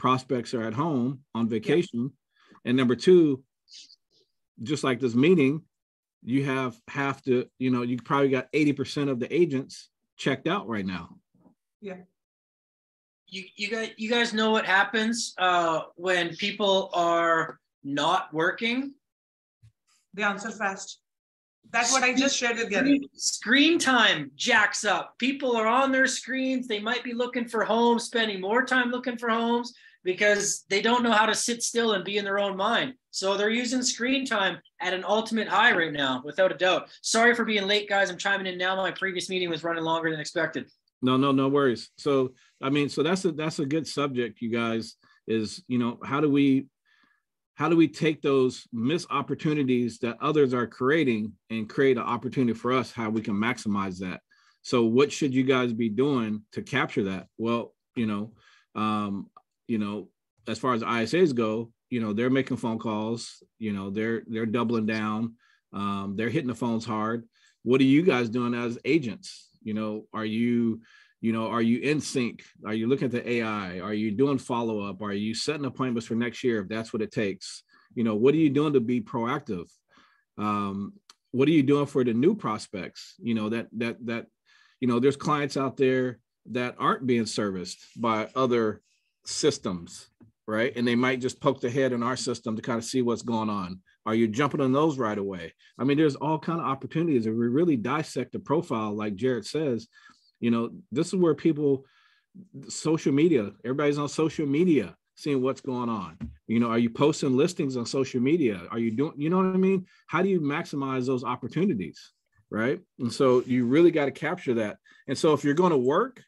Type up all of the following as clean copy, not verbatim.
prospects are at home on vacation. And number two, just like this meeting, you have to, you probably got 80% of the agents checked out right now. Yeah. You guys know what happens when people are not working? They answer fast. That's what I just shared with Gary. Screen time jacks up. People are on their screens. They might be looking for homes, spending more time looking for homes because they don't know how to sit still and be in their own mind. So they're using screen time at an ultimate high right now, without a doubt. Sorry for being late, guys. I'm chiming in now. My previous meeting was running longer than expected. No worries. So, so that's a good subject, you guys, is, how do we take those missed opportunities that others are creating and create an opportunity for us, how we can maximize that. So what should you guys be doing to capture that? Well, as far as ISAs go, they're making phone calls, they're doubling down, they're hitting the phones hard. What are you guys doing as agents? Are you in sync? Are you looking at the AI? Are you doing follow-up? Are you setting appointments for next year if that's what it takes? What are you doing to be proactive? What are you doing for the new prospects? There's clients out there that aren't being serviced by other systems, right? And they might just poke their head in our system to kind of see what's going on. Are you jumping on those right away? I mean, there's all kind of opportunities. If we really dissect the profile, like Jared says, this is where social media, everybody's on social media, seeing what's going on. Are you posting listings on social media? Are you doing, you know what I mean? How do you maximize those opportunities, right? And so you really got to capture that. And so if you're going to work,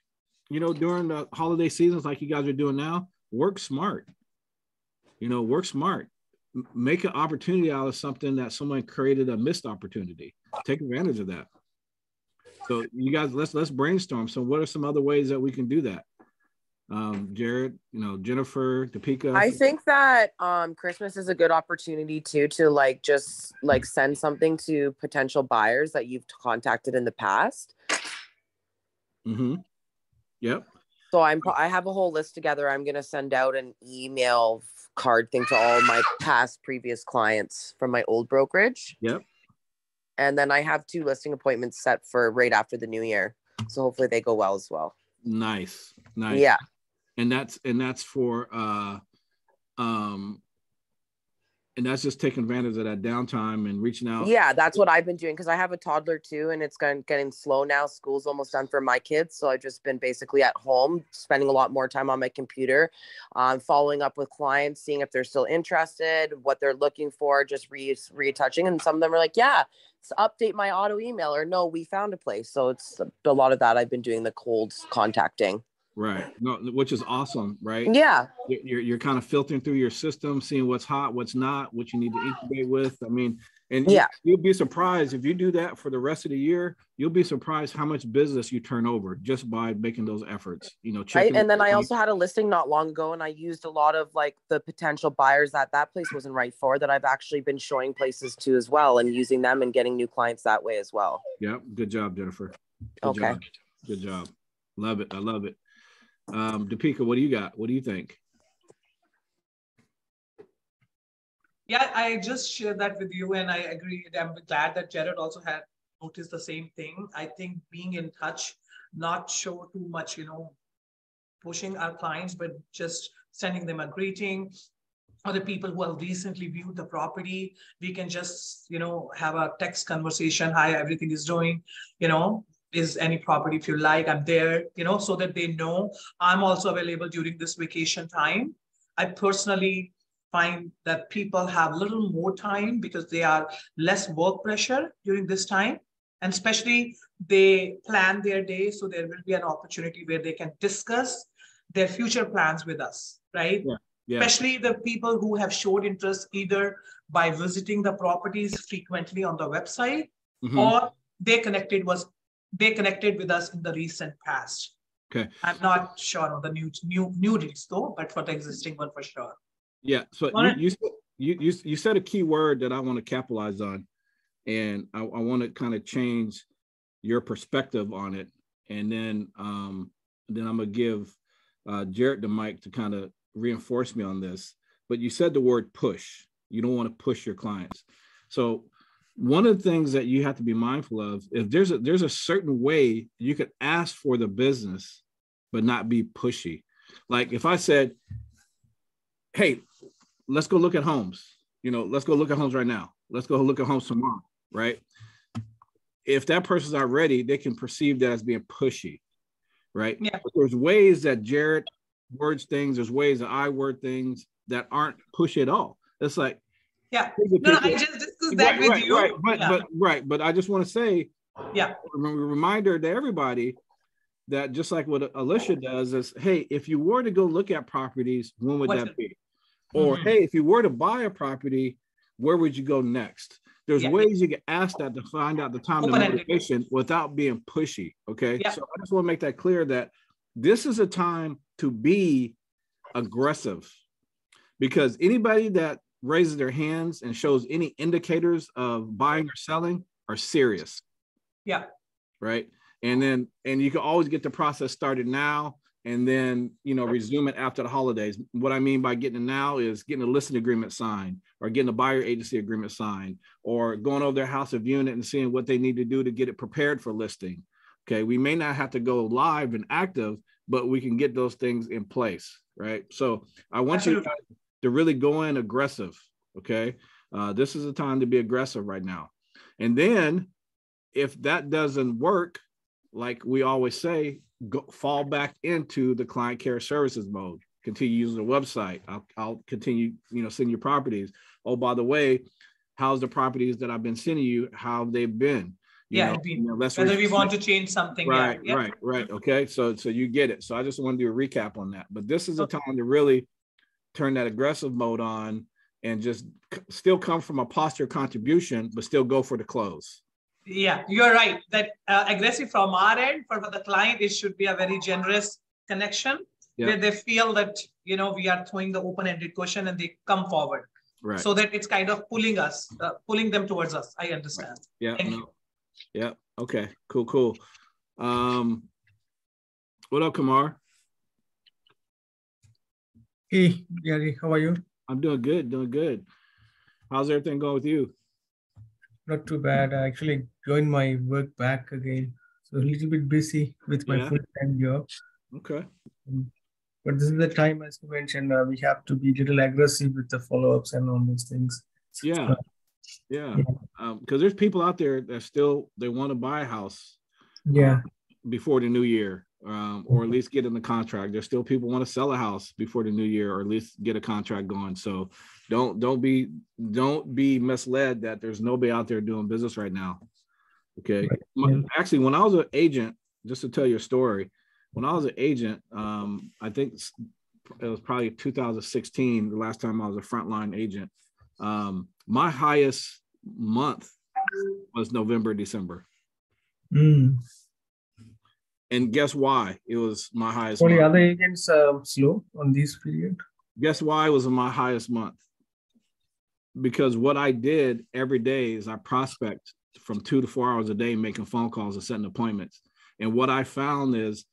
during the holiday seasons, like you guys are doing now, work smart, work smart. Make an opportunity out of something that someone created a missed opportunity. Take advantage of that. So you guys, let's brainstorm. So what are some other ways that we can do that? Jared, Jennifer, Topeka. I think that Christmas is a good opportunity too to just send something to potential buyers that you've contacted in the past. Mm-hmm. Yep. So I have a whole list together. I'm going to send out an email card thing to all my previous clients from my old brokerage. Yep. And then I have 2 listing appointments set for right after the new year. So hopefully they go well as well. Nice. Yeah. And that's for and that's just taking advantage of that downtime and reaching out. Yeah, that's what I've been doing because I have a toddler too, and it's getting slow now. School's almost done for my kids, so I've just been basically at home, spending a lot more time on my computer, following up with clients, seeing if they're still interested, what they're looking for, just retouching. And some of them are like, yeah, update my auto email, or no, we found a place. So it's a lot of that. I've been doing the cold contacting. Right. No, which is awesome, right? Yeah. You're kind of filtering through your system, seeing what's hot, what's not, what you need to incubate with. I mean, and you'll be surprised if you do that for the rest of the year. You'll be surprised how much business you turn over just by making those efforts. Right. And then I also had a listing not long ago, and I used a lot of the potential buyers that place wasn't right for, that I've actually been showing places to as well, and using them and getting new clients that way as well. Yeah. Good job, Jennifer. Good job. Love it. I love it. Topeka, what do you got? What do you think? Yeah, I just shared that with you, and I agree. I'm glad that Jared also had noticed the same thing. I think being in touch, not show too much, pushing our clients, but just sending them a greeting. Or the people who have recently viewed the property, we can just, have a text conversation. Hi, everything is doing, is any property if you like, I'm there, so that they know I'm also available during this vacation time. I personally find that people have a little more time because they are less work pressure during this time. And especially they plan their day. So there will be an opportunity where they can discuss their future plans with us, right? Yeah. Yeah. Especially the people who have showed interest either by visiting the properties frequently on the website, or they connected with us in the recent past. Okay. I'm not sure on the new deals though, but for the existing one for sure. Yeah. So you said a key word that I want to capitalize on, and I want to kind of change your perspective on it, and then I'm gonna give Jared the mic to kind of reinforce me on this, but you said the word push. You don't want to push your clients. So one of the things that you have to be mindful of, if there's a certain way you could ask for the business, but not be pushy. Like if I said, hey, let's go look at homes, let's go look at homes right now. Let's go look at homes tomorrow, right? If that person's not ready, they can perceive that as being pushy, right? Yeah. But there's ways that Jared words things, there's ways that I word things that aren't pushy at all. It's like, yeah, no, I just discussed that with you. But I just want to say, yeah, a reminder to everybody that just like what Alicia does is, hey, if you were to go look at properties, when would that be? Or hey, if you were to buy a property, where would you go next? There's ways you can ask that to find out the time and motivation without being pushy. Okay. So I just want to make that clear that this is a time to be aggressive, because anybody that raises their hands and shows any indicators of buying or selling are serious. Yeah. Right. And you can always get the process started now and then, resume it after the holidays. What I mean by getting it now is getting a listing agreement signed, or getting a buyer agency agreement signed, or going over their house of unit and seeing what they need to do to get it prepared for listing. Okay. We may not have to go live and active, but we can get those things in place. Right. So I want you guys to really go in aggressive. Okay. This is the time to be aggressive right now. And then if that doesn't work, like we always say, fall back into the client care services mode. Continue using the website. I'll continue, sending you properties. Oh, by the way, how's the properties that I've been sending you? How have they been? Whether we want to change something. Right. Okay. So you get it. So I just want to do a recap on that. But this is a time to really turn that aggressive mode on and just still come from a posture of contribution, but still go for the close. Yeah, you're right. That aggressive from our end, for the client, it should be a very generous connection where they feel that, we are throwing the open-ended question and they come forward. Right. So that it's kind of pulling them towards us. I understand. Right. Yeah. Yeah. Okay. Cool. What up, Kamar? Hey, Gary, how are you? I'm doing good. How's everything going with you? Not too bad. I actually joined my work back again. So a little bit busy with my full-time job. Okay. But this is the time, as you mentioned, we have to be a little aggressive with the follow-ups and all those things. Yeah. Because there's people out there that they want to buy a house before the new year, or at least get in the contract. There's still people want to sell a house before the new year, or at least get a contract going. So don't be misled that there's nobody out there doing business right now. Okay. Actually, when I was an agent, just to tell you a story, when I was an agent, I think it was probably 2016, the last time I was a frontline agent. My highest month was November, December. And guess why it was my highest month? Other agents slow on this period? Guess why it was my highest month? Because what I did every day is I prospect from 2 to 4 hours a day, making phone calls and setting appointments. And what I found is,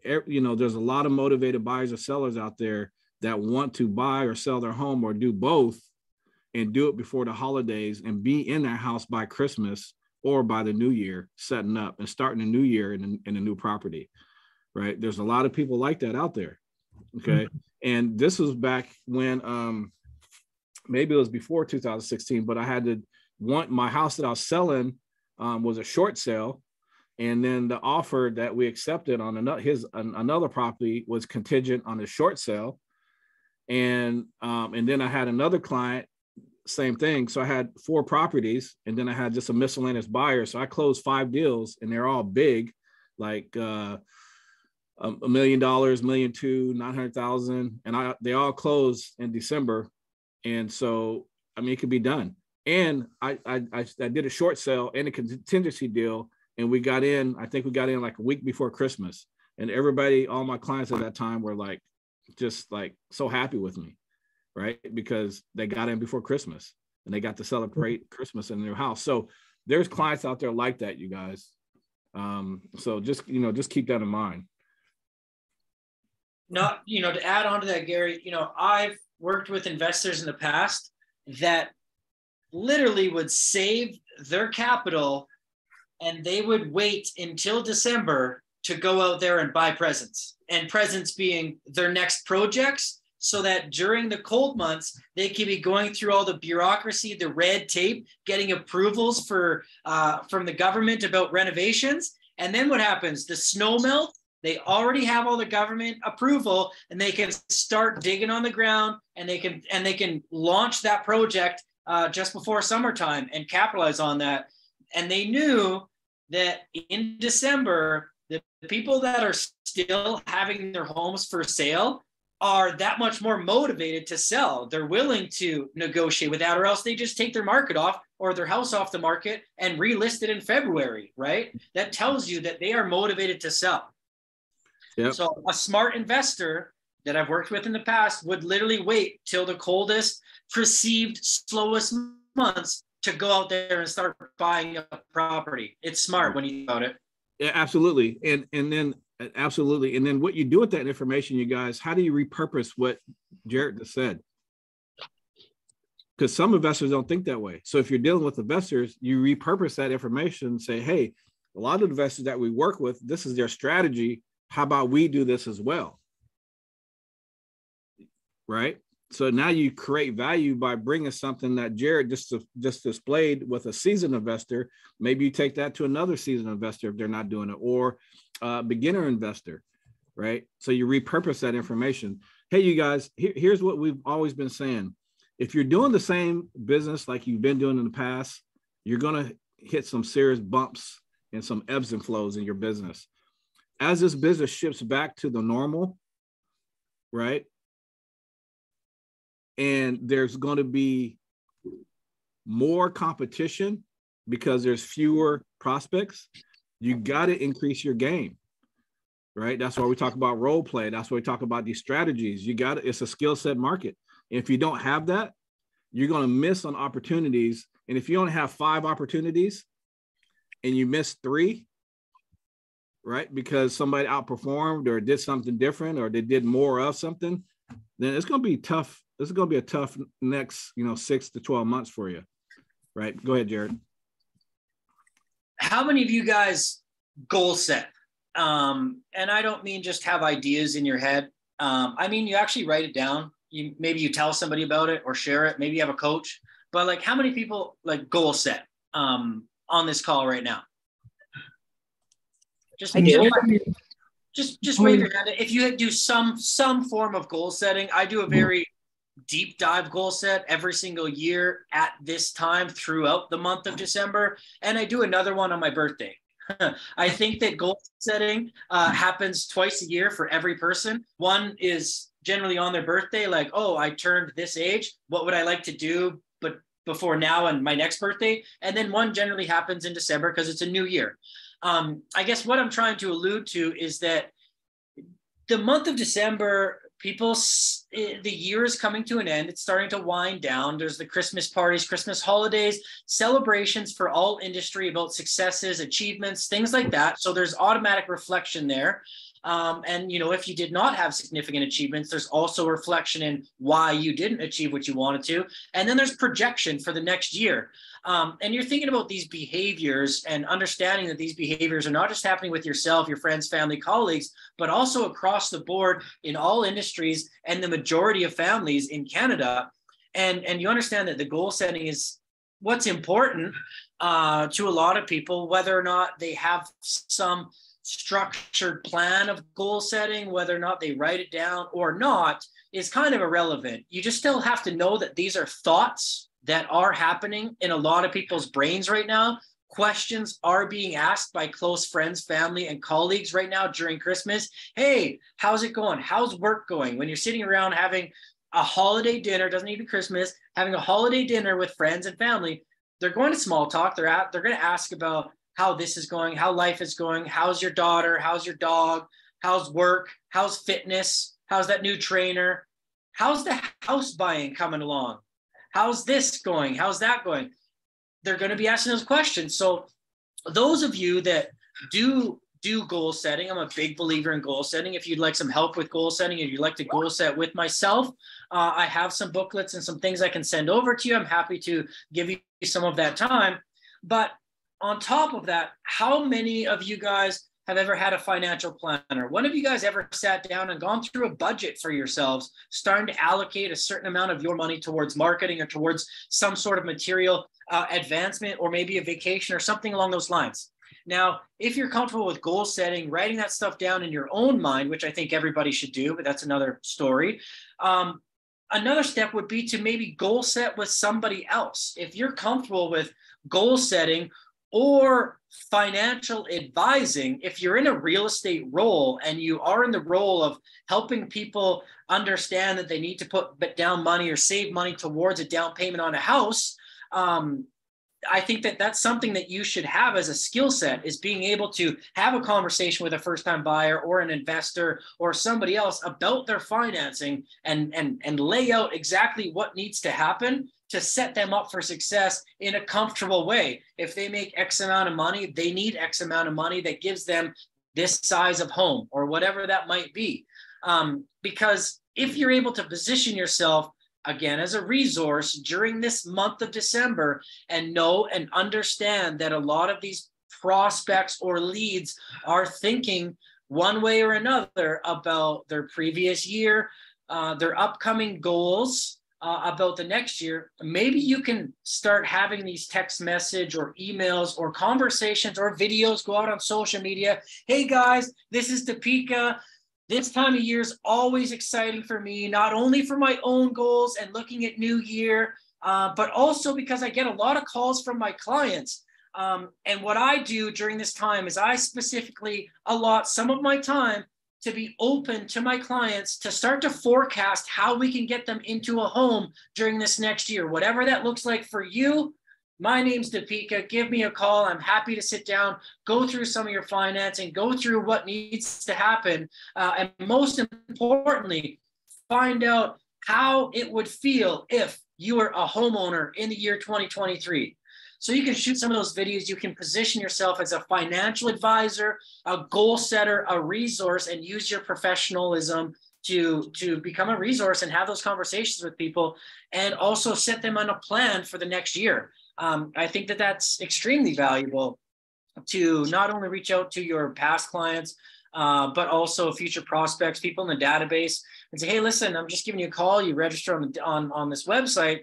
there's a lot of motivated buyers or sellers out there that want to buy or sell their home or do both, and do it before the holidays and be in their house by Christmas or by the new year, setting up and starting a new year in a new property, right? There's a lot of people like that out there, okay? And this was back when, maybe it was before 2016, but I had my house that I was selling was a short sale. And then the offer that we accepted on another property was contingent on a short sale. And then I had another client, same thing. So I had 4 properties, and then I had just a miscellaneous buyer. So I closed 5 deals, and they're all big, like $1 million, $1.2 million, 900,000. And they all closed in December. And so, it could be done. And I did a short sale and a contingency deal. And I think we got in like a week before Christmas, and all my clients at that time were just so happy with me, right? Because they got in before Christmas and they got to celebrate Christmas in their house. So there's clients out there like that, you guys. So just keep that in mind. not, to add on to that, Gary, I've worked with investors in the past that literally would save their capital and they would wait until December to go out there and buy presents, and presents being their next projects, so that during the cold months, they can be going through all the bureaucracy, the red tape, getting approvals from the government about renovations. And then what happens? The snow melts. They already have all the government approval, and they can start digging on the ground, and they can launch that project just before summertime and capitalize on that. And they knew that in December, the people that are still having their homes for sale are that much more motivated to sell. They're willing to negotiate with that, or else they just take their market off or their house off the market and relist it in February, right? That tells you that they are motivated to sell. Yep. So a smart investor that I've worked with in the past would literally wait till the coldest, perceived slowest months to go out there and start buying a property. It's smart when you think about it. Yeah, absolutely. And then absolutely. And then what you do with that information, you guys, how do you repurpose what Jared just said? Because some investors don't think that way. So if you're dealing with investors, you repurpose that information and say, hey, a lot of investors that we work with, this is their strategy. How about we do this as well? Right? So now you create value by bringing something that Jared just displayed with a seasoned investor. Maybe you take that to another seasoned investor if they're not doing it, or a beginner investor, right? So you repurpose that information. Hey, you guys, here's what we've always been saying. If you're doing the same business like you've been doing in the past, you're going to hit some serious bumps and some ebbs and flows in your business. As this business shifts back to the normal, right? And there's going to be more competition because there's fewer prospects. You got to increase your game, right? That's why we talk about role play. That's why we talk about these strategies. It's a skill set market. If you don't have that, you're going to miss on opportunities. And if you only have 5 opportunities and you miss 3, right, because somebody outperformed or did something different, or they did more of something, then it's going to be tough. This is going to be a tough next, 6 to 12 months for you, right? Go ahead, Jared. How many of you guys goal set? And I don't mean just have ideas in your head. I mean, you actually write it down. Maybe you tell somebody about it or share it. Maybe you have a coach. But like, how many people like goal set on this call right now? Just wave your hand. If you do some form of goal setting, I do a very deep dive goal set every single year at this time throughout the month of December. And I do another one on my birthday. I think that goal setting happens twice a year for every person. One is generally on their birthday, like, oh, I turned this age. What would I like to do but before now and my next birthday? And then one generally happens in December because it's a new year. I guess what I'm trying to allude to is that the month of December, the year is coming to an end. It's starting to wind down. There's the Christmas parties, Christmas holidays, celebrations for all industry about successes, achievements, things like that. So there's automatic reflection there. And, if you did not have significant achievements, there's also a reflection in why you didn't achieve what you wanted to. And then there's projection for the next year. And you're thinking about these behaviors and understanding that these behaviors are not just happening with yourself, your friends, family, colleagues, but also across the board in all industries and the majority of families in Canada. And you understand that the goal setting is what's important to a lot of people, whether or not they have some structured plan of goal setting, whether or not they write it down or not, is kind of irrelevant. You just still have to know that these are thoughts that are happening in a lot of people's brains right now. Questions are being asked by close friends, family, and colleagues right now during Christmas. Hey, how's it going? How's work going? When you're sitting around having a holiday dinner, doesn't need to be Christmas, having a holiday dinner with friends and family, they're going to small talk. They're going to ask about how this is going, how life is going, how's your daughter, how's your dog, how's work, how's fitness, how's that new trainer, how's the house buying coming along, how's this going, how's that going? They're going to be asking those questions. So those of you that do do goal setting. I'm a big believer in goal setting. If you'd like some help with goal setting, if you'd like to goal set with myself, I have some booklets and some things I can send over to you. I'm happy to give you some of that time. But on top of that, how many of you guys have ever had a financial planner? When have you guys ever sat down and gone through a budget for yourselves, starting to allocate a certain amount of your money towards marketing or towards some sort of material advancement, or maybe a vacation or something along those lines? Now, if you're comfortable with goal setting, writing that stuff down in your own mind, which I think everybody should do, but that's another story. Another step would be to maybe goal set with somebody else. If you're comfortable with goal setting or financial advising, if you're in a real estate role and you are in the role of helping people understand that they need to put down money or save money towards a down payment on a house, I think that that's something that you should have as a skill set, is being able to have a conversation with a first-time buyer or an investor or somebody else about their financing and lay out exactly what needs to happen to set them up for success in a comfortable way. If they make X amount of money, they need X amount of money that gives them this size of home or whatever that might be. Because if you're able to position yourself again as a resource during this month of December and know and understand that a lot of these prospects or leads are thinking one way or another about their previous year, their upcoming goals, about the next year, maybe you can start having these text message or emails or conversations or videos, go out on social media. Hey guys, this is Deepika. This time of year is always exciting for me, not only for my own goals and looking at new year, but also because I get a lot of calls from my clients. And what I do during this time is I specifically allot some of my time to be open to my clients to start to forecast how we can get them into a home during this next year. Whatever that looks like for you, my name's Deepika. Give me a call. I'm happy to sit down, go through some of your financing, go through what needs to happen. And most importantly, find out how it would feel if you were a homeowner in the year 2023. So you can shoot some of those videos. You can position yourself as a financial advisor, a goal setter, a resource, and use your professionalism to become a resource and have those conversations with people, and also set them on a plan for the next year. I think that that's extremely valuable to not only reach out to your past clients, but also future prospects, people in the database, and say, hey, listen, I'm just giving you a call. You register on this website.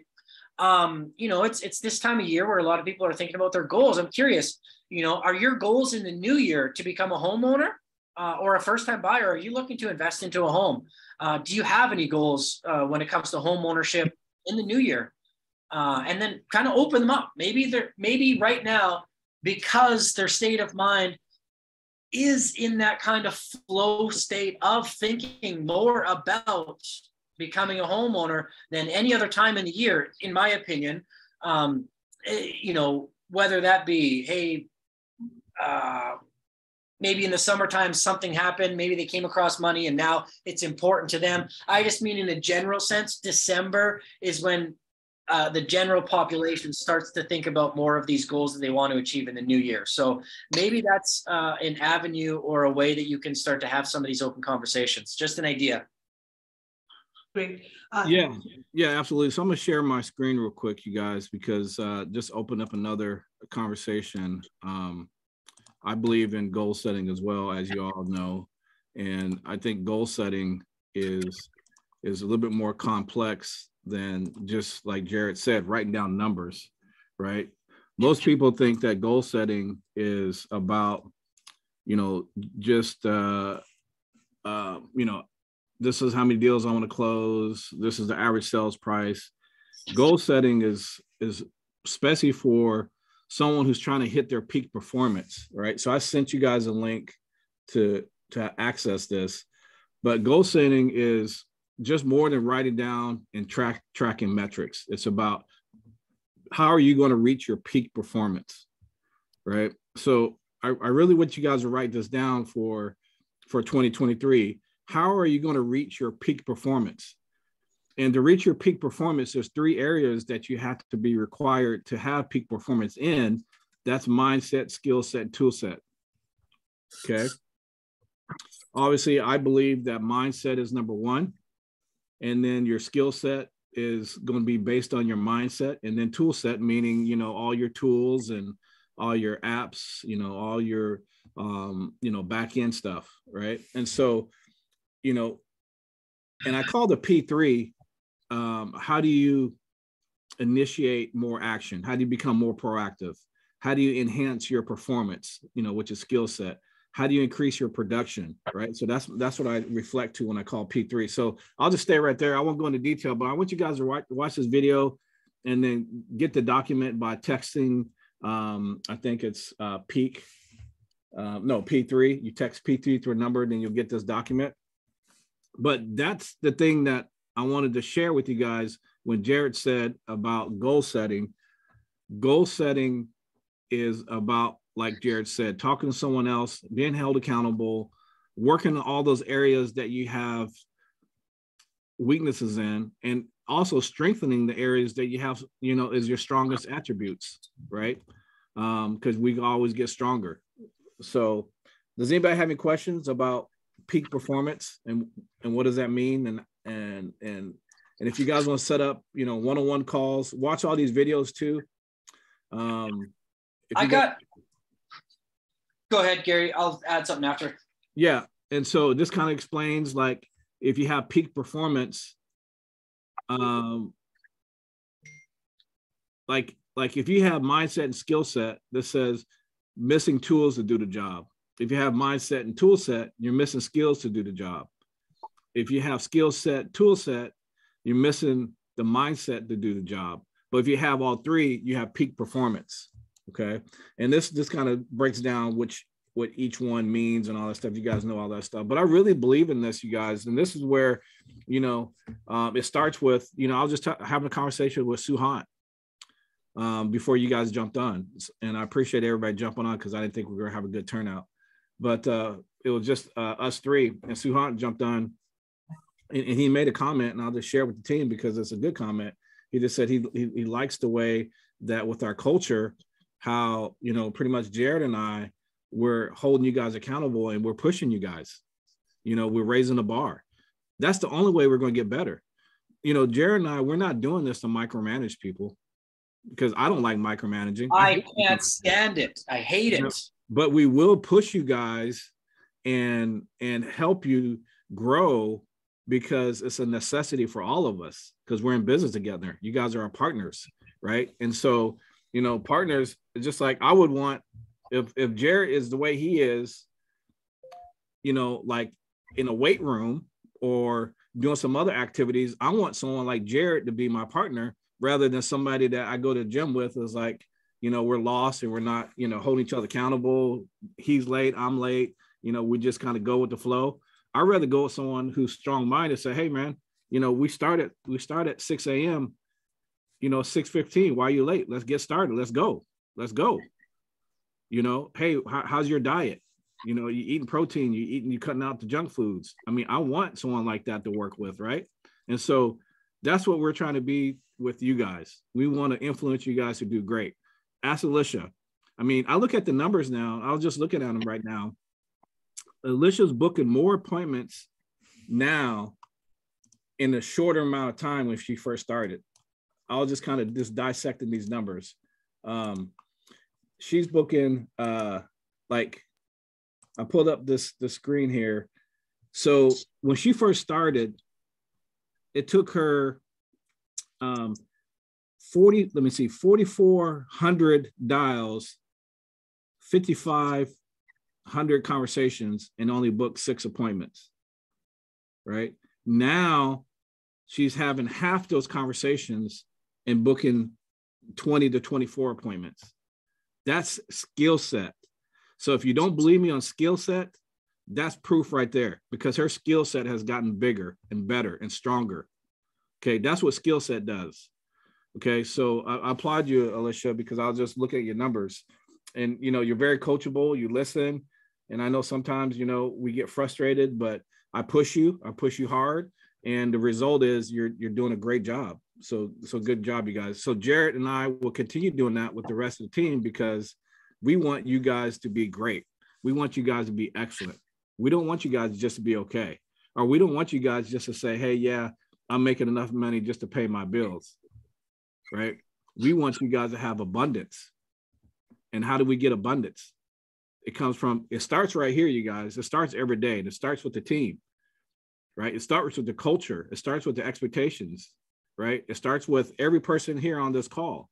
It's this time of year where a lot of people are thinking about their goals. I'm curious, are your goals in the new year to become a homeowner or a first-time buyer? Are you looking to invest into a home? Do you have any goals when it comes to home ownership in the new year? And then kind of open them up. Maybe right now, because their state of mind is in that kind of flow state of thinking more about becoming a homeowner than any other time in the year, in my opinion. Whether that be, hey, maybe in the summertime something happened, maybe they came across money and now it's important to them. I just mean in a general sense, December is when the general population starts to think about more of these goals that they want to achieve in the new year. So maybe that's an avenue or a way that you can start to have some of these open conversations. Just an idea. Great. Yeah, absolutely. So I'm gonna share my screen real quick, you guys, because just open up another conversation. I believe in goal setting as well, as you all know, and I think goal setting is a little bit more complex than just, like Jared said, writing down numbers, right? Most people think that goal setting is about, just this is how many deals I want to close. This is the average sales price. Goal setting is especially for someone who's trying to hit their peak performance, right? So I sent you guys a link to access this, but goal setting is just more than writing down and tracking metrics. It's about how are you going to reach your peak performance, right? So I really want you guys to write this down for 2023. How are you going to reach your peak performance? And to reach your peak performance, there's 3 areas that you have to be required to have peak performance in. That's mindset, skill set, tool set. Okay. Obviously, I believe that mindset is number one. And then your skill set is going to be based on your mindset. And then tool set, meaning, you know, all your tools and all your apps, you know, all your, you know, back end stuff. Right. And so, you know, and I call the P3, how do you initiate more action? How do you become more proactive? How do you enhance your performance, you know, which is skill set? How do you increase your production, right? So that's what I reflect to when I call P3. So I'll just stay right there. I won't go into detail, but I want you guys to watch this video and then get the document by texting. I think it's P3. You text P3 to a number, then you'll get this document. But that's the thing that I wanted to share with you guys when Jared said about goal setting. Goal setting is about, like Jared said, talking to someone else, being held accountable, working on all those areas that you have weaknesses in, and also strengthening the areas that you have, you know, is your strongest attributes, right? Because we always get stronger. So does anybody have any questions about peak performance and what does that mean? And if you guys want to set up, you know, one-on-one calls, watch all these videos too. Go ahead, Gary. I'll add something after. Yeah. And so this kind of explains, like, if you have peak performance, like if you have mindset and skill set that says missing tools to do the job. If you have mindset and tool set, you're missing skills to do the job. If you have skill set, tool set, you're missing the mindset to do the job. But if you have all three, you have peak performance. Okay. And this kind of breaks down what each one means and all that stuff. You guys know all that stuff. But I really believe in this, you guys. And this is where, you know, it starts with, you know, I was just having a conversation with Suhant before you guys jumped on. And I appreciate everybody jumping on because I didn't think we were going to have a good turnout. But it was just us three. And Suhant jumped on and he made a comment, and I'll just share with the team because it's a good comment. He just said he likes the way that with our culture, how, you know, pretty much Jared and I, we're holding you guys accountable and we're pushing you guys. You know, we're raising the bar. That's the only way we're going to get better. You know, Jared and I, we're not doing this to micromanage people because I don't like micromanaging. I can't stand it. I hate it. But we will push you guys and help you grow because it's a necessity for all of us because we're in business together. You guys are our partners, right? And so, you know, partners, just like I would want, if Jared is the way he is, you know, like in a weight room or doing some other activities, I want someone like Jared to be my partner rather than somebody that I go to the gym with is like, you know, we're lost and we're not, you know, holding each other accountable. He's late, I'm late. You know, we just kind of go with the flow. I'd rather go with someone who's strong-minded, say, hey, man, you know, we start at 6 a.m., you know, 6:15. Why are you late? Let's get started. Let's go. You know, hey, how's your diet? You know, you eating protein, you cutting out the junk foods. I mean, I want someone like that to work with, right? And so that's what we're trying to be with you guys. We want to influence you guys to do great. Ask Alicia. I mean, I look at the numbers now. I was just looking at them right now. Alicia's booking more appointments now in a shorter amount of time when she first started. I was just kind of dissecting these numbers. She's booking, like, I pulled up the screen here. So when she first started, it took her 4,400 dials, 5,500 conversations, and only booked 6 appointments, right? Now she's having half those conversations and booking 20 to 24 appointments. That's skill set. So if you don't believe me on skill set, that's proof right there because her skill set has gotten bigger and better and stronger. Okay, that's what skill set does. Okay, so I applaud you, Alicia, because I'll just look at your numbers. And, you know, you're very coachable, you listen. And I know sometimes, you know, we get frustrated, but I push you hard. And the result is you're doing a great job. So good job, you guys. So Jared and I will continue doing that with the rest of the team because we want you guys to be great. We want you guys to be excellent. We don't want you guys just to be okay. Or we don't want you guys just to say, hey, yeah, I'm making enough money just to pay my bills, right? We want you guys to have abundance. And how do we get abundance? It starts right here, you guys. It starts every day, and it starts with the team, right? It starts with the culture. It starts with the expectations, right? It starts with every person here on this call,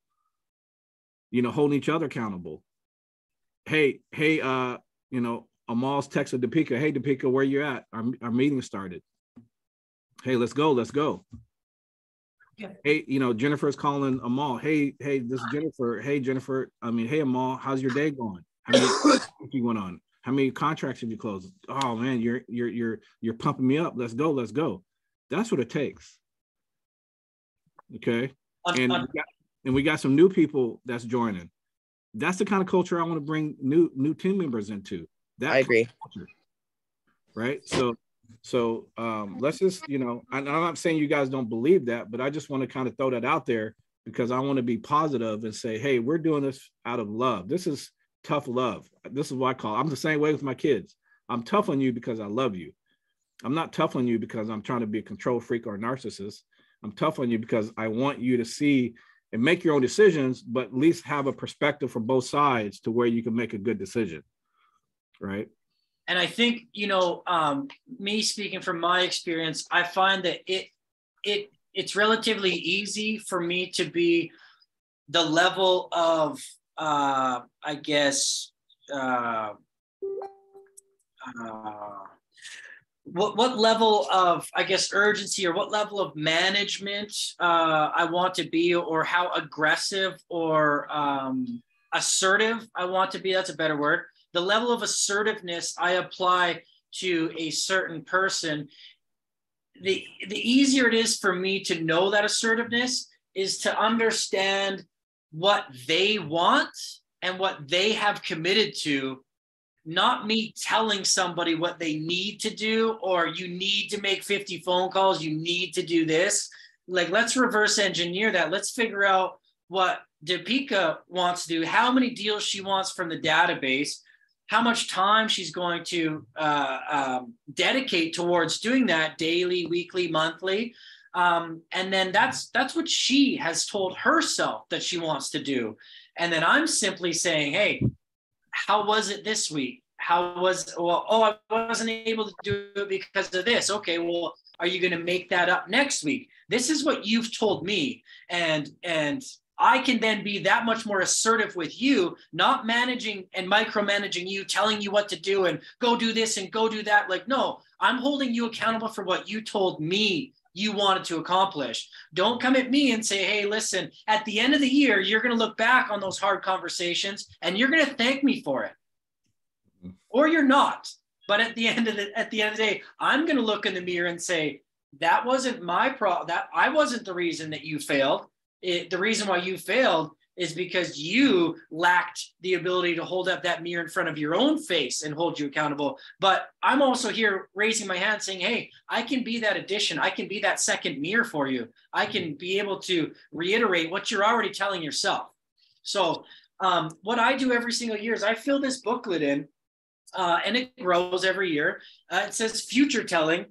holding each other accountable. Hey, Amal's texted Deepika, hey, Deepika, where you at? Our meeting started. Hey, let's go. Yeah. Hey, Jennifer's calling Amal. Hey, this is Jennifer. Hey, Jennifer. Hey, Amal, how's your day going? How many you went on? How many contracts have you closed? Oh man, you're pumping me up. Let's go. That's what it takes. Okay. And we got some new people that's joining. That's the kind of culture I want to bring new team members into. I agree. Culture, right. So let's just, I'm not saying you guys don't believe that, but I just want to kind of throw that out there because I want to be positive and say, hey, we're doing this out of love. This is tough love. This is what I call it. I'm the same way with my kids. I'm tough on you because I love you. I'm not tough on you because I'm trying to be a control freak or a narcissist. I'm tough on you because I want you to see and make your own decisions, but at least have a perspective from both sides to where you can make a good decision. Right. And I think, me speaking from my experience, I find that it's relatively easy for me to be the level of, what level of, urgency or what level of management I want to be, or how aggressive or assertive I want to be. That's a better word. The level of assertiveness I apply to a certain person, the easier it is for me to know that assertiveness is to understand what they want and what they have committed to, not me telling somebody what they need to do, or you need to make 50 phone calls, you need to do this. Like, let's reverse engineer that. Let's figure out what Deepika wants to do, how many deals she wants from the database, how much time she's going to dedicate towards doing that daily, weekly, monthly. And then that's what she has told herself that she wants to do. And then I'm simply saying, hey, how was it this week? I wasn't able to do it because of this. Okay, well, are you going to make that up next week? This is what you've told me. And I can then be that much more assertive with you, not managing and micromanaging you, telling you what to do and go do this and go do that. Like, no, I'm holding you accountable for what you told me you wanted to accomplish. Don't come at me and say, hey, listen, at the end of the year, you're going to look back on those hard conversations and you're going to thank me for it. Or you're not. But at the end of the day, I'm going to look in the mirror and say, that wasn't my problem. That I wasn't the reason that you failed. The reason why you failed is because you lacked the ability to hold up that mirror in front of your own face and hold you accountable. But I'm also here raising my hand saying, hey, I can be that addition. I can be that second mirror for you. I can be able to reiterate what you're already telling yourself. So what I do every single year is I fill this booklet in and it grows every year. It says future telling,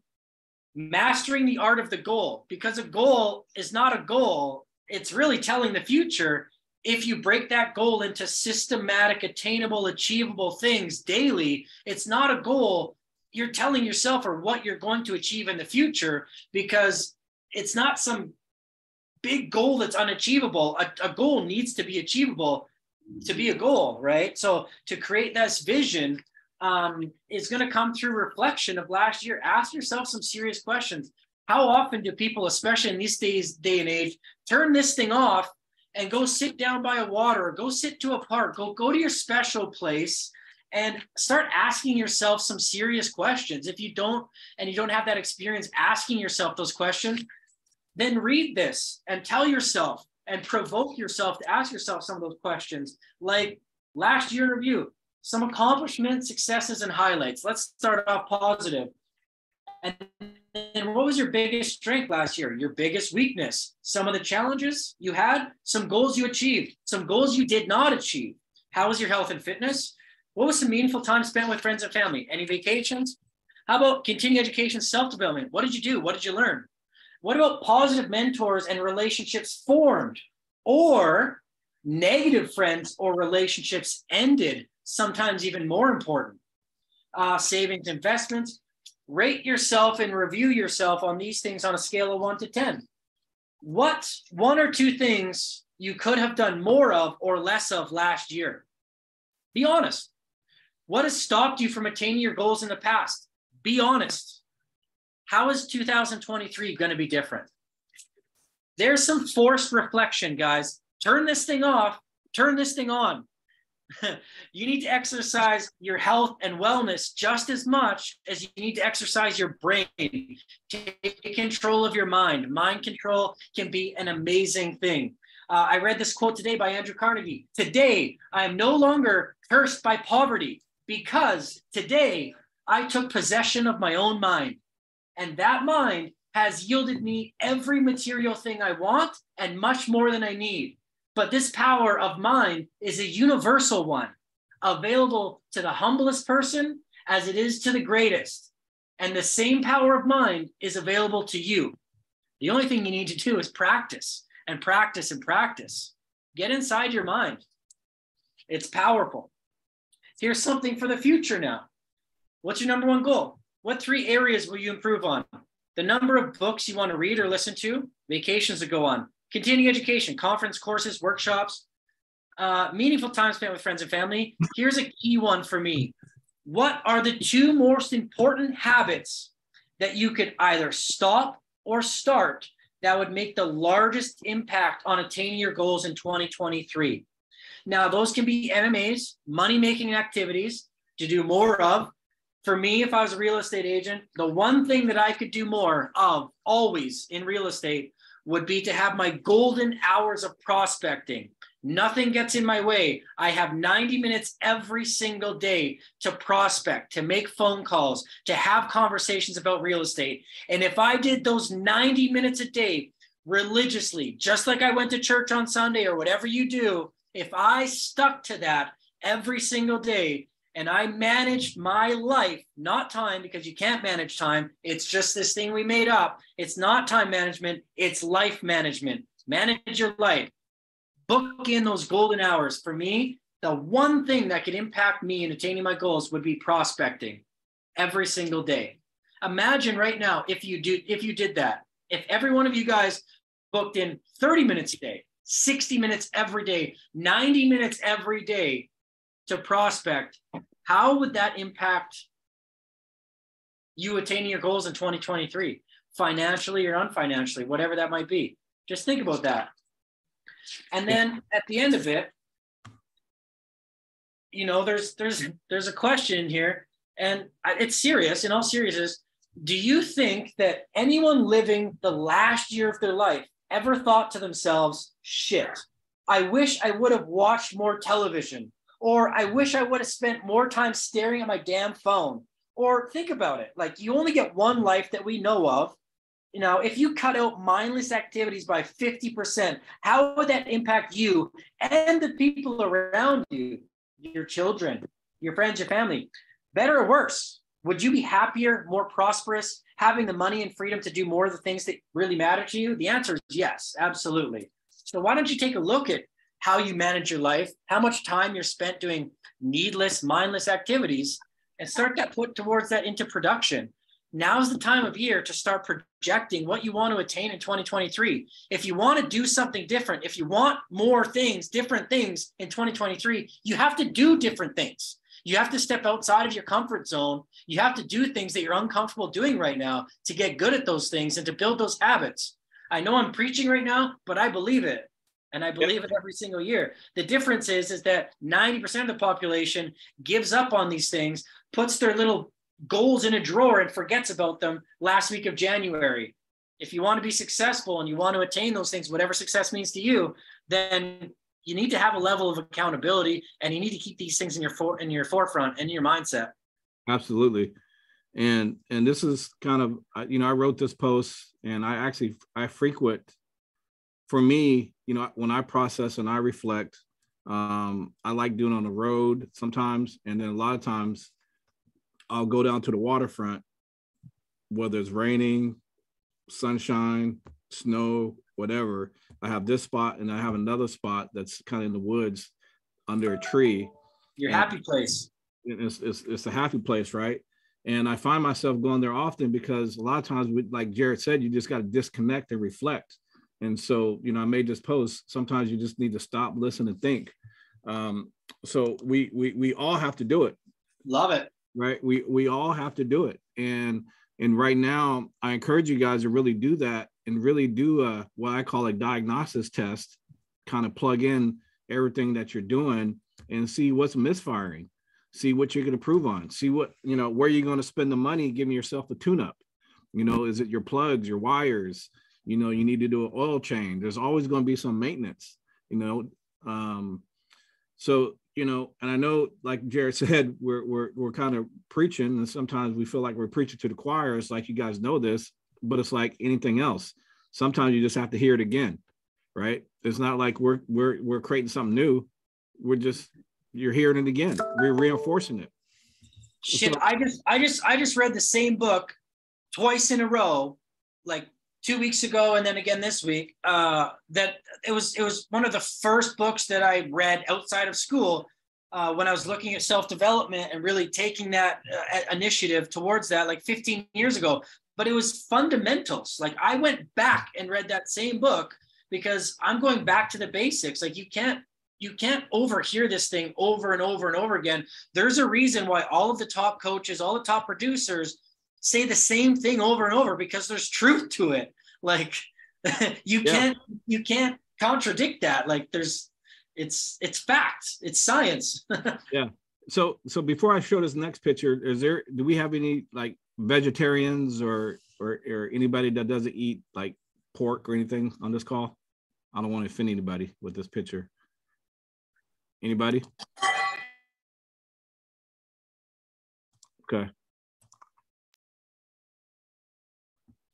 mastering the art of the goal, because a goal is not a goal. It's really telling the future. If you break that goal into systematic, attainable, achievable things daily, it's not a goal. You're telling yourself or what you're going to achieve in the future, because it's not some big goal that's unachievable. A goal needs to be achievable to be a goal, right? So to create this vision is going to come through reflection of last year. Ask yourself some serious questions. How often do people, especially in these day and age, turn this thing off and go sit down by a water, or go sit to a park, go to your special place and start asking yourself some serious questions? If you don't, and you don't have that experience asking yourself those questions, then read this and tell yourself and provoke yourself to ask yourself some of those questions. Like last year in review, some accomplishments, successes, and highlights. Let's start off positive. And what was your biggest strength last year? Your biggest weakness? Some of the challenges you had, some goals you achieved, some goals you did not achieve. How was your health and fitness? What was some meaningful time spent with friends and family? Any vacations? How about continuing education, self-development? What did you do? What did you learn? What about positive mentors and relationships formed, or negative friends or relationships ended? Sometimes even more important. Savings, investments. Rate yourself and review yourself on these things on a scale of 1 to 10. What 1 or 2 things you could have done more of or less of last year? Be honest. What has stopped you from attaining your goals in the past? Be honest. How is 2023 going to be different? There's some forced reflection, guys. Turn this thing off. Turn this thing on. You need to exercise your health and wellness just as much as you need to exercise your brain. Take control of your mind. Mind control can be an amazing thing. I read this quote today by Andrew Carnegie. Today, I am no longer cursed by poverty because today I took possession of my own mind. And that mind has yielded me every material thing I want and much more than I need. But this power of mind is a universal one, available to the humblest person as it is to the greatest. And the same power of mind is available to you. The only thing you need to do is practice and practice and practice. Get inside your mind. It's powerful. Here's something for the future now. What's your number 1 goal? What 3 areas will you improve on? The number of books you want to read or listen to, vacations to go on, continuing education, conference, courses, workshops, meaningful time spent with friends and family. Here's a key one for me. What are the 2 most important habits that you could either stop or start that would make the largest impact on attaining your goals in 2023? Now, those can be MMAs, money-making activities to do more of. For me, if I was a real estate agent, the one thing that I could do more of always in real estate would be to have my golden hours of prospecting. Nothing gets in my way. I have 90 minutes every single day to prospect, to make phone calls, to have conversations about real estate. And if I did those 90 minutes a day religiously, just like I went to church on Sunday or whatever you do, if I stuck to that every single day, and I managed my life, not time, because you can't manage time. It's just this thing we made up. It's not time management. It's life management. Manage your life. Book in those golden hours. For me, the one thing that could impact me in attaining my goals would be prospecting every single day. Imagine right now if you did that. If every one of you guys booked in 30 minutes a day, 60 minutes every day, 90 minutes every day to prospect, how would that impact you attaining your goals in 2023, financially or unfinancially, whatever that might be? Just think about that. And then at the end of it, you know, there's a question here, and it's serious. In all seriousness, do you think that anyone living the last year of their life ever thought to themselves, shit, I wish I would have watched more television, or I wish I would have spent more time staring at my damn phone? Or think about it, like, you only get one life that we know of. You know, if you cut out mindless activities by 50%, how would that impact you and the people around you, your children, your friends, your family? Better or worse? Would you be happier, more prosperous, having the money and freedom to do more of the things that really matter to you? The answer is yes, absolutely. So why don't you take a look at how you manage your life, how much time you're spent doing needless, mindless activities, and start to put towards that into production. Now's the time of year to start projecting what you want to attain in 2023. If you want to do something different, if you want more things, different things in 2023, you have to do different things. You have to step outside of your comfort zone. You have to do things that you're uncomfortable doing right now to get good at those things and to build those habits. I know I'm preaching right now, but I believe it. And I believe it every single year. The difference is that 90% of the population gives up on these things, puts their little goals in a drawer and forgets about them last week of January. If you want to be successful and you want to attain those things, whatever success means to you, then you need to have a level of accountability, and you need to keep these things in your forefront and in your mindset. Absolutely. And this is kind of, you know, I wrote this post, and I frequent, for me, you know, when I process and I reflect, I like doing on the road sometimes. And then a lot of times I'll go down to the waterfront, whether it's raining, sunshine, snow, whatever. I have this spot and I have another spot that's kind of in the woods under a tree. Your happy place. It's a happy place, right? And I find myself going there often because a lot of times, like Jared said, you just got to disconnect and reflect. And so, you know, I made this post. Sometimes you just need to stop, listen, and think. So we all have to do it. Love it. Right? We all have to do it. And right now, I encourage you guys to really do that and really do what I call a diagnosis test, kind of plug in everything that you're doing and see what's misfiring, see what you can improve on, see what, you know, where you're going to spend the money, giving yourself a tune-up. You know, is it your plugs, your wires? You know, you need to do an oil change. There's always going to be some maintenance, you know. So, you know, and I know, like Jared said, we're kind of preaching, and sometimes we feel like we're preaching to the choir. It's like, you guys know this, but it's like anything else. Sometimes you just have to hear it again, right? It's not like we're creating something new. You're hearing it again. We're reinforcing it. Shit, so, I just read the same book twice in a row, like 2 weeks ago and then again this week. That it was one of the first books that I read outside of school when I was looking at self-development and really taking that initiative towards that, like 15 years ago. But it was fundamentals. Like, I went back and read that same book because I'm going back to the basics. Like, you can't overhear this thing over and over and over again. There's a reason why all of the top coaches, all the top producers say the same thing over and over, because there's truth to it. Like, you can't contradict that. Like, it's facts, it's science. Yeah. So before I show this next picture, do we have any like vegetarians or anybody that doesn't eat like pork or anything on this call? I don't want to offend anybody with this picture. Anybody? Okay.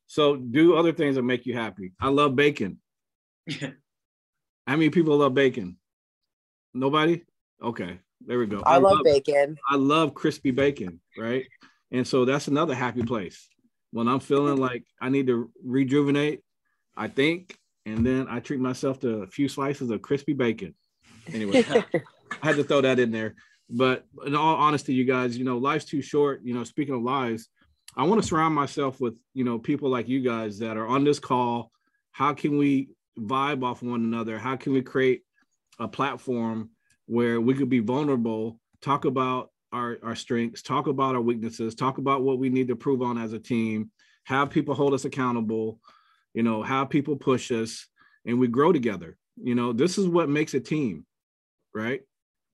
So do other things that make you happy. I love bacon. How many people love bacon? Nobody? Okay, there we go. I love bacon. I love crispy bacon, right? And so that's another happy place. When I'm feeling like I need to rejuvenate, I think, and then I treat myself to a few slices of crispy bacon. Anyway, I had to throw that in there. But in all honesty, you guys, you know, life's too short. You know, speaking of lives, I want to surround myself with, you know, people like you guys that are on this call. How can we vibe off one another? How can we create a platform where we could be vulnerable, talk about our strengths, talk about our weaknesses, talk about what we need to improve on as a team, have people hold us accountable, you know, have people push us, and we grow together. You know, this is what makes a team, right?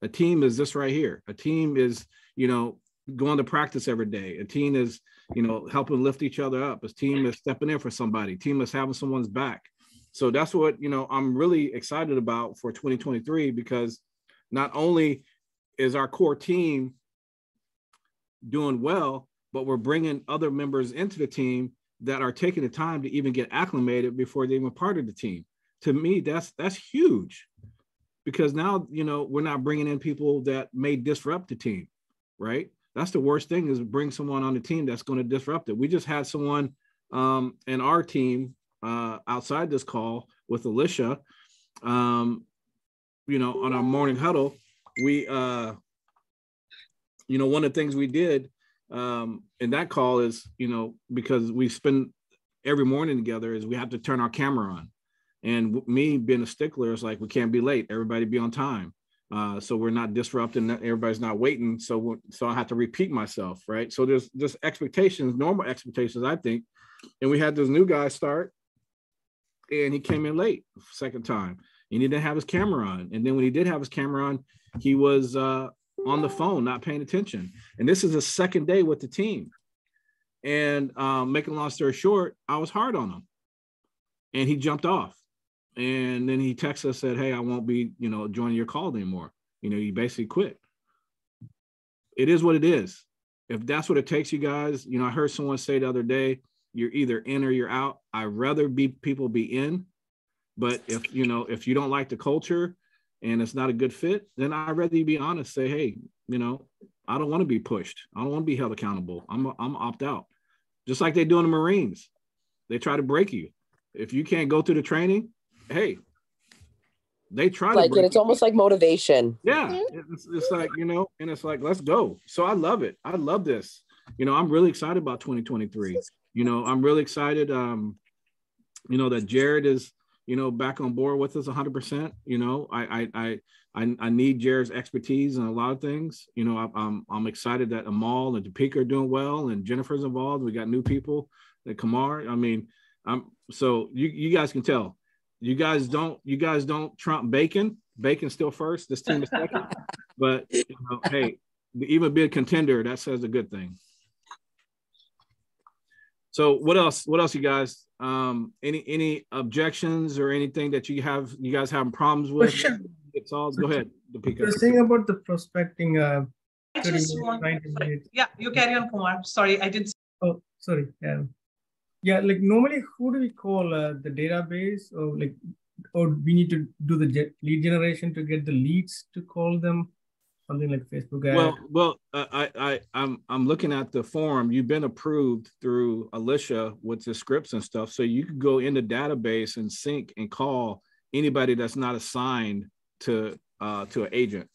A team is this right here. A team is, you know, going to practice every day. A team is, you know, helping lift each other up. A team is stepping in for somebody. A team is having someone's back. So that's what, you know, I'm really excited about for 2023, because not only is our core team doing well, but we're bringing other members into the team that are taking the time to even get acclimated before they're even part of the team. To me, that's huge, because now, you know, we're not bringing in people that may disrupt the team, right? That's the worst thing, is bring someone on the team that's going to disrupt it. We just had someone in our team outside this call with Alicia, you know, on our morning huddle. We, you know, one of the things we did in that call is, you know, because we spend every morning together, is we have to turn our camera on. And me being a stickler, is like, we can't be late. Everybody be on time. So we're not disrupting, everybody's not waiting. So I have to repeat myself, right? So there's just expectations, normal expectations, I think. And we had this new guy start, and he came in late second time, and he didn't have his camera on. And then when he did have his camera on, he was on the phone, not paying attention. And this is the second day with the team. And making a long story short, I was hard on him, and he jumped off. And then he texted us, said, "Hey, I won't be, you know, joining your call anymore." You know, he basically quit. It is what it is. If that's what it takes, you guys, you know, I heard someone say the other day, you're either in or you're out. I'd rather people be in. But if, you know, if you don't like the culture, and it's not a good fit, then I'd rather you be honest. Say, hey, you know, I don't want to be pushed. I don't want to be held accountable. I'm opt out. Just like they do in the Marines. They try to break you. If you can't go through the training, hey, they try like to break it's you. almost like motivation. Yeah, it's like, you know, and it's like, let's go. So I love it. I love this. You know, I'm really excited about 2023. You know, I'm really excited. You know, that Jared is, you know, back on board with us 100%. You know, I need Jared's expertise in a lot of things. You know, I'm excited that Amal and Topeka are doing well, and Jennifer's involved. We got new people, that Kamar. I mean, so you guys can tell. You guys don't trump Bacon. Bacon's still first. This team is second. But you know, hey, even be a contender, that says a good thing. So what else? What else, you guys? Any objections or anything that you guys having problems with? It's all, go ahead, Topeka. The thing about the prospecting. I just want, yeah, you carry on, Kumar. Sorry, I didn't. Oh, sorry. Yeah, like normally, who do we call the database, or we need to do the lead generation to get the leads to call them, something like Facebook ad? Well, I'm looking at the form. You've been approved through Alicia with the scripts and stuff, so you can go in the database and sync and call anybody that's not assigned to an agent,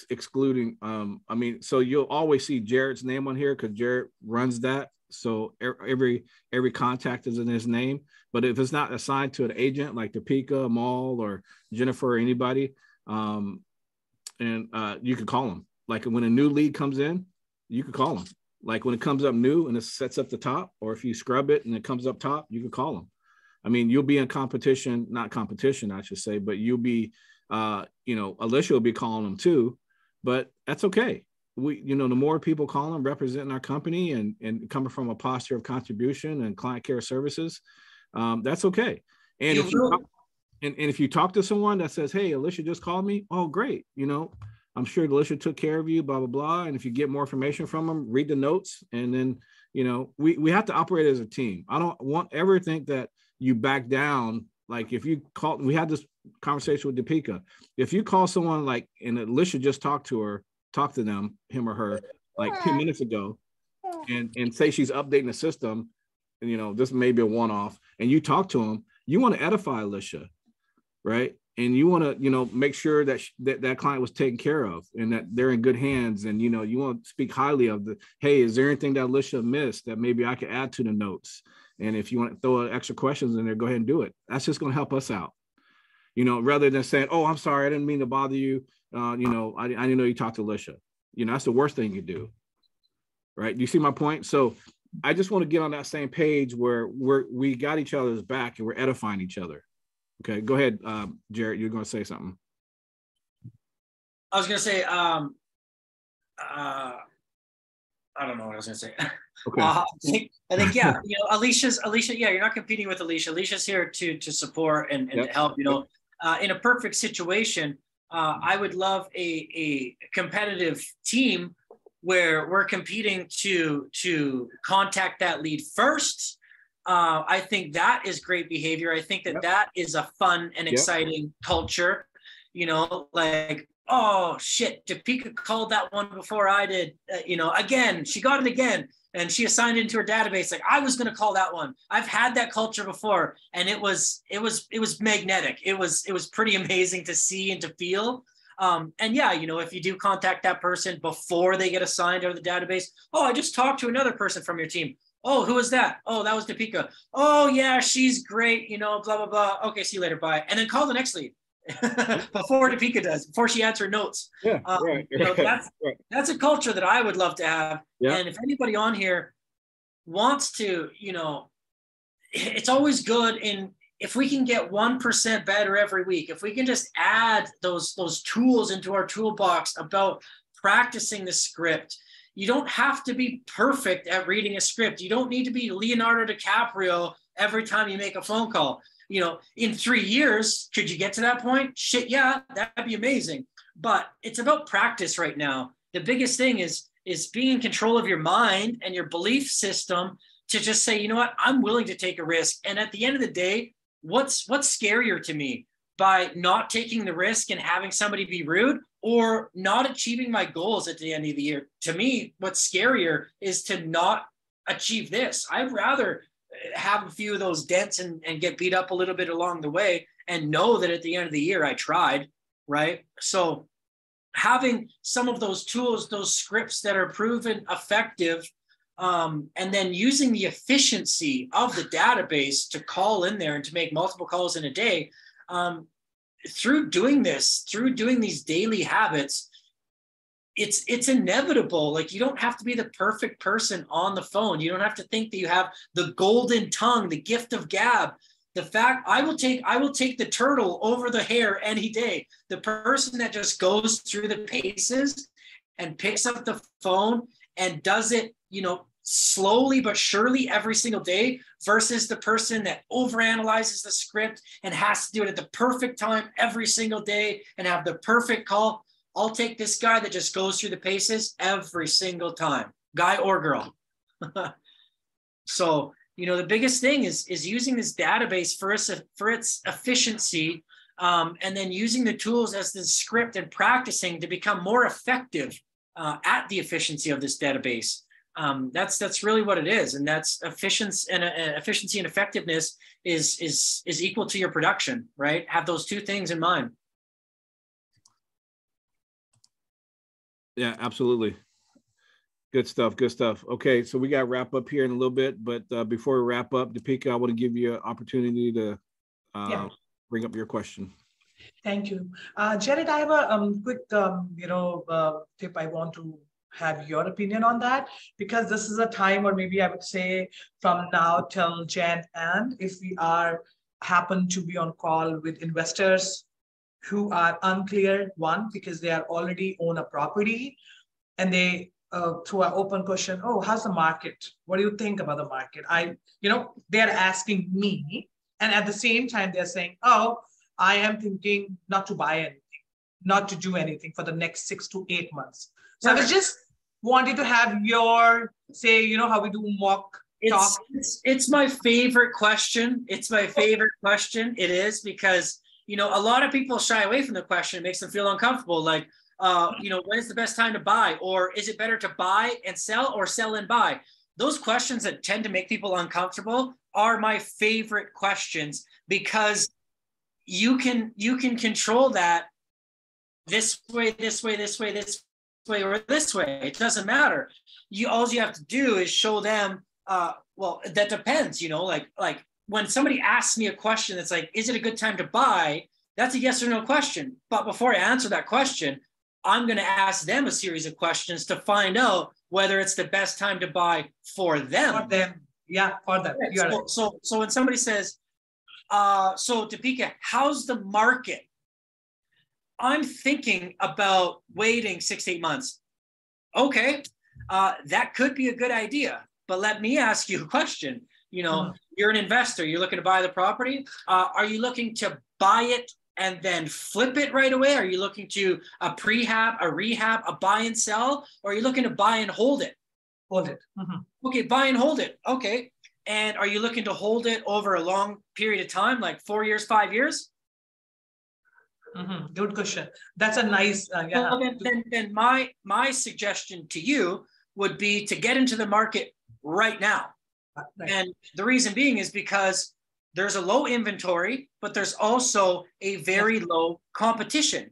excluding. I mean, so you'll always see Jared's name on here because Jared runs that. So every contact is in his name. But if it's not assigned to an agent like Topeka, Amal, or Jennifer, or anybody, and you can call them. Like when a new lead comes in, you can call them. Like when it comes up new and it sets up the top, or if you scrub it and it comes up top, you can call them. I mean, you'll be in competition, not competition, I should say, but you'll be, you know, Alicia will be calling them too, but that's okay. We, you know, the more people call them representing our company and coming from a posture of contribution and client care services, that's okay. And if you talk to someone that says, hey, Alicia just called me, oh, great. You know, I'm sure Alicia took care of you, blah, blah, blah. And if you get more information from them, read the notes. And then, you know, we have to operate as a team. I don't want ever think that you back down. Like if you call, we had this conversation with Topeka. If you call someone like, and Alicia just talked to them, him or her, like 2 minutes ago, and say she's updating the system, and you know, this may be a one-off, and you talk to them, you want to edify Alicia, right? And you want to, you know, make sure that that client was taken care of and that they're in good hands. And, you know, you want to speak highly of hey, is there anything that Alicia missed that maybe I could add to the notes? And if you want to throw extra questions in there, go ahead and do it. That's just going to help us out, you know, rather than saying, oh, I'm sorry, I didn't mean to bother you. You know, I didn't know you talked to Alicia. You know, that's the worst thing you do, right? Do you see my point? So I just want to get on that same page where we got each other's back and we're edifying each other. Okay, go ahead, Jared. You're going to say something. I was going to say, I don't know what I was going to say. Okay. I think, yeah, you know, Alicia, yeah, you're not competing with Alicia. Alicia's here to support and to help, you know. In a perfect situation, I would love a competitive team where we're competing to contact that lead first. I think that is great behavior. I think that is a fun and exciting culture, you know, like, oh shit, Topeka called that one before I did, you know, again, she got it again. And she assigned it into her database. Like, I was going to call that one. I've had that culture before. And it was magnetic. It was pretty amazing to see and to feel. And yeah, you know, if you do contact that person before they get assigned to the database, oh, I just talked to another person from your team. Oh, who was that? Oh, that was Topeka. Oh yeah, she's great. You know, blah, blah, blah. Okay, see you later. Bye. And then call the next lead before Topeka does, before she adds her notes. Yeah, right. You know, that's a culture that I would love to have. Yeah. And if anybody on here wants to, you know, it's always good if we can get 1% better every week, if we can just add those tools into our toolbox about practicing the script. You don't have to be perfect at reading a script. You don't need to be Leonardo DiCaprio every time you make a phone call. You know, in 3 years, could you get to that point? Shit, yeah, that'd be amazing. But it's about practice right now. The biggest thing is being in control of your mind and your belief system to just say, you know what, I'm willing to take a risk. And at the end of the day, what's scarier to me? by not taking the risk and having somebody be rude or not achieving my goals at the end of the year. To me, what's scarier is to not achieve this. I'd rather have a few of those dents and get beat up a little bit along the way and know that at the end of the year I tried, right? So having some of those tools, those scripts that are proven effective, and then using the efficiency of the database to call in there and to make multiple calls in a day, through doing these daily habits, it's inevitable. Like, you don't have to be the perfect person on the phone. You don't have to think that you have the golden tongue, the gift of gab. The fact, I will take the turtle over the hare any day. The person that just goes through the paces and picks up the phone and does it, slowly but surely every single day, versus the person that overanalyzes the script and has to do it at the perfect time every single day and have the perfect call. I'll take this guy that just goes through the paces every single time, guy or girl. So, the biggest thing is using this database for its efficiency, and then using the tools as the script and practicing to become more effective at the efficiency of this database. That's really what it is, and that's efficiency and effectiveness is equal to your production, right? Have those two things in mind. Yeah, absolutely. Good stuff. Good stuff. Okay, so we got to wrap up here in a little bit, but before we wrap up, Deepika, I want to give you an opportunity to bring up your question. Thank you, Jared. I have a quick, tip. I want to have your opinion on that, because this is a time, or maybe I would say from now till Jan, and if we happen to be on call with investors who are unclear, one, because they are already own a property, and they through an open question, oh, how's the market? What do you think about the market? They're asking me, and at the same time they're saying, oh, I am thinking not to buy anything, not to do anything for the next 6 to 8 months. So I was just wanted to have your say, how we do mock talk. It's my favorite question. It's my favorite question. It is, because, a lot of people shy away from the question. It makes them feel uncomfortable. Like, when is the best time to buy? Or is it better to buy and sell, or sell and buy? Those questions that tend to make people uncomfortable are my favorite questions, because you can control that this way, this way, this way, this way, or this way. It doesn't matter. All you have to do is show them, well, that depends, like when somebody asks me a question that's like, is it a good time to buy? That's a yes or no question. But before I answer that question, I'm going to ask them a series of questions to find out whether it's the best time to buy for them. For them. Yeah, for them. Right. So when somebody says, so Deepika, how's the market? I'm thinking about waiting 6 to 8 months. Okay, that could be a good idea. But let me ask you a question. You're an investor. You're looking to buy the property. Are you looking to buy it and then flip it right away? Are you looking to a prehab, a rehab, a buy and sell? Or are you looking to buy and hold it? Hold it. Mm-hmm. Okay, buy and hold it. Okay. And are you looking to hold it over a long period of time, like 4 years, 5 years? Mm-hmm. Good question. That's a nice, Well, then my suggestion to you would be to get into the market right now. Right. And the reason being is because there's a low inventory, but there's also a very low competition,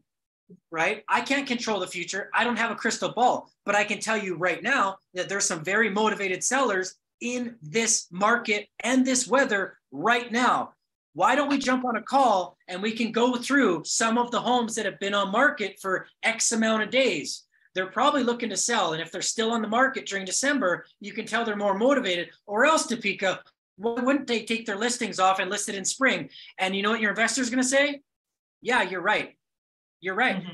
right? I can't control the future. I don't have a crystal ball, but I can tell you right now that there's some very motivated sellers in this market and this weather right now. Why don't we jump on a call and we can go through some of the homes that have been on market for X amount of days? They're probably looking to sell. And if they're still on the market during December, you can tell they're more motivated. Or else, Deepika, why wouldn't they take their listings off and list it in spring? And you know what your investor is going to say? Yeah, you're right. You're right. Mm-hmm.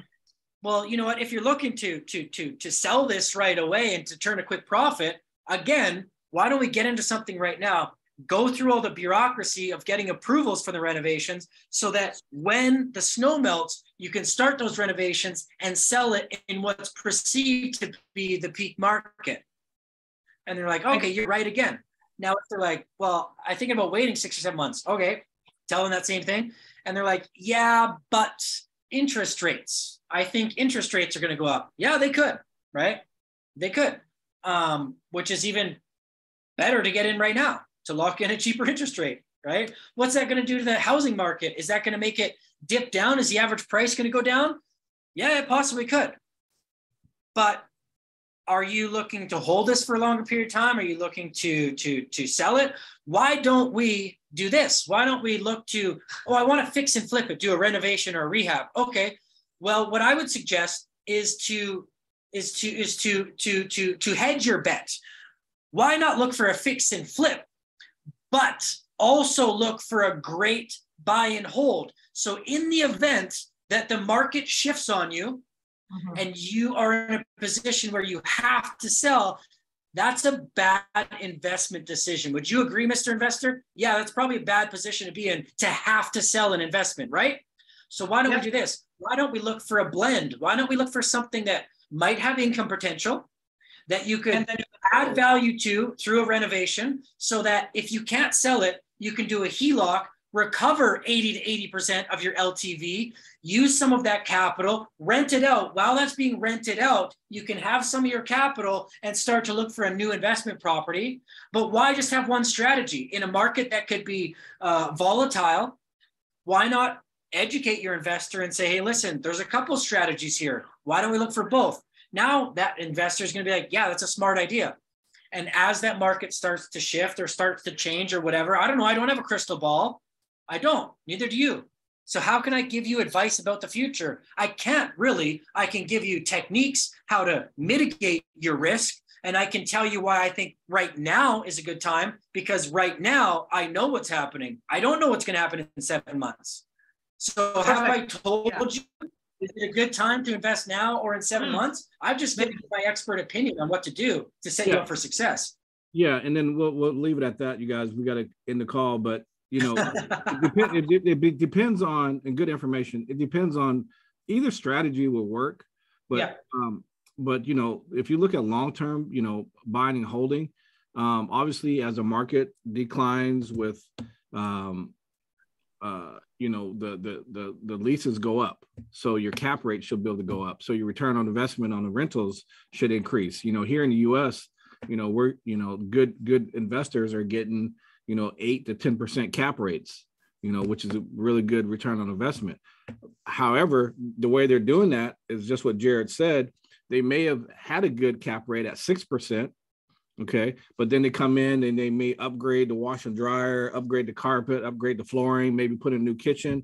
Well, you know what? If you're looking to sell this right away and to turn a quick profit, again, why don't we get into something right now? Go through all the bureaucracy of getting approvals for the renovations so that when the snow melts, you can start those renovations and sell it in what's perceived to be the peak market. And they're like, okay, you're right again. Now, if they're like, well, I think about waiting 6 or 7 months. Okay, tell them that same thing. And they're like, yeah, but interest rates. I think interest rates are going to go up. Yeah, they could, right? They could, which is even better to get in right now, to lock in a cheaper interest rate, right? What's that going to do to the housing market? Is that going to make it dip down? Is the average price going to go down? Yeah, it possibly could. But are you looking to hold this for a longer period of time? Are you looking to sell it? Why don't we do this? Why don't we look to, oh, I want to fix and flip it, do a renovation or a rehab. Okay. Well, what I would suggest is to hedge your bet. Why not look for a fix and flip, but also look for a great buy and hold? So in the event that the market shifts on you, and you are in a position where you have to sell, that's a bad investment decision. Would you agree, Mr. Investor? Yeah, that's probably a bad position to be in, to have to sell an investment, right? So why don't we do this? Why don't we look for a blend? Why don't we look for something that might have income potential, that you could add value to through a renovation, so that if you can't sell it, you can do a HELOC, recover 80 to 80% of your LTV, use some of that capital, rent it out. While that's being rented out, you can have some of your capital and start to look for a new investment property. But why just have one strategy? In a market that could be volatile, why not educate your investor and say, hey, listen, there's a couple strategies here. Why don't we look for both? Now that investor is going to be like, yeah, that's a smart idea. And as that market starts to shift or starts to change or whatever, I don't know, I don't have a crystal ball. I don't, neither do you. So how can I give you advice about the future? I can't really. I can give you techniques, how to mitigate your risk. And I can tell you why I think right now is a good time, because right now I know what's happening. I don't know what's going to happen in 7 months. So have I told you, is it a good time to invest now or in 7 months? I've just given you my expert opinion on what to do to set you up for success. Yeah. And then we'll leave it at that, you guys. We got to end the call, but you know, it depends on, and good information, it depends on, either strategy will work, but but you know, if you look at long-term, you know, buying and holding, obviously as a market declines with you know, the leases go up, so your cap rate should be able to go up, so your return on investment on the rentals should increase. You know, here in the US, you know, we're, you know, good investors are getting, you know, 8 to 10% cap rates, you know, which is a really good return on investment. However, the way they're doing that is just what Jared said. They may have had a good cap rate at 6%, okay, but then they come in and they may upgrade the wash and dryer, upgrade the carpet, upgrade the flooring, maybe put in a new kitchen,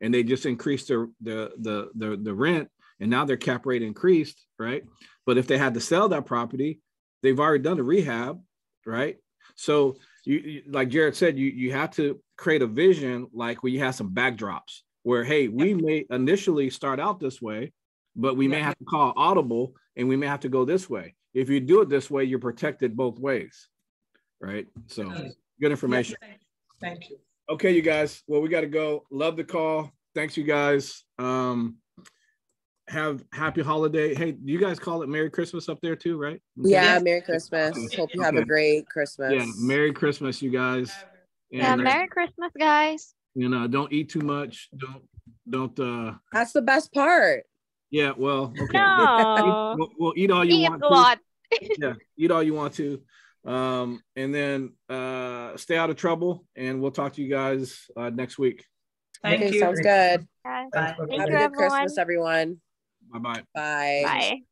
and they just increase the rent, and now their cap rate increased, right? But if they had to sell that property, they've already done the rehab, right? So you like Jared said, you have to create a vision, like where you have some backdrops where, hey, we may initially start out this way, but we may have to call audible and we may have to go this way. If you do it this way, you're protected both ways, right? So good information. Thank you. Okay, you guys. Well, we got to go. Love the call. Thanks, you guys. Have happy holiday. Hey, you guys call it Merry Christmas up there too, right? Okay. Yeah, Merry Christmas. Hope you have a great Christmas. Yeah, Merry Christmas, you guys. And, yeah, Merry Christmas, guys. You know, don't eat too much. Don't That's the best part. Yeah, well, okay. No. We'll eat all you Eat want a lot. Yeah, eat all you want to. And then stay out of trouble, and we'll talk to you guys next week. Thank you. Sounds good. Yeah. Bye. Thank Have you, a good everyone. Christmas, everyone. Bye-bye. Bye. Bye.